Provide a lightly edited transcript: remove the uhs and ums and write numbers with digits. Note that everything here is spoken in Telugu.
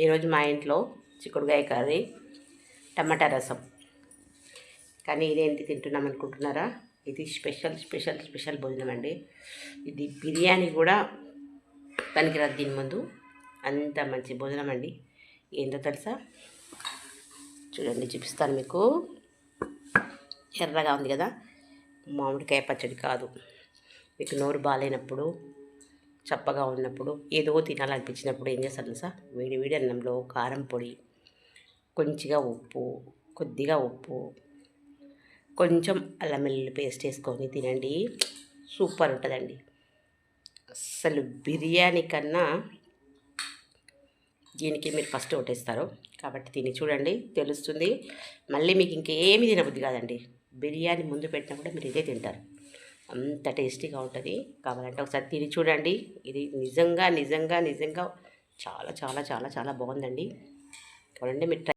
ఈరోజు మా ఇంట్లో చిక్కుడుకాయ కర్రీ, టమాటా రసం. కానీ ఇదేంటి తింటున్నాం అనుకుంటున్నారా? ఇది స్పెషల్ భోజనం అండి. ఇది బిర్యానీ కూడా పనికిరాదు దీని ముందు, అంత మంచి భోజనం అండి. ఏంటో తెలుసా? చూడండి, చూపిస్తాను మీకు. ఎర్రగా ఉంది కదా, మామిడికాయ పచ్చడి కాదు. మీకు నోరు బాగాలేనప్పుడు, చప్పగా ఉన్నప్పుడు, ఏదో తినాలనిపించినప్పుడు ఏం చేస్తారు తెలుసా? వేడి వేడి అన్నంలో కారం పొడి, కొద్దిగా ఉప్పు, కొంచెం అల్లం వెల్లుల్లి పేస్ట్ వేసుకొని తినండి. సూపర్ ఉంటుందండి. అస్సలు బిర్యానీ కన్నా దీనికి మీరు ఫస్ట్ ఓటేస్తారు. కాబట్టి తిని చూడండి, తెలుస్తుంది. మళ్ళీ మీకు ఇంకేమీ తినబుద్ధి కాదండి. బిర్యానీ ముందు పెట్టినా కూడా మీరు ఇదే తింటారు. అంత టేస్టీగా ఉంటుంది. కావాలంటే ఒకసారి తిని చూడండి. ఇది నిజంగా చాలా చాలా చాలా చాలా బాగుందండి. కావాలంటే మీరు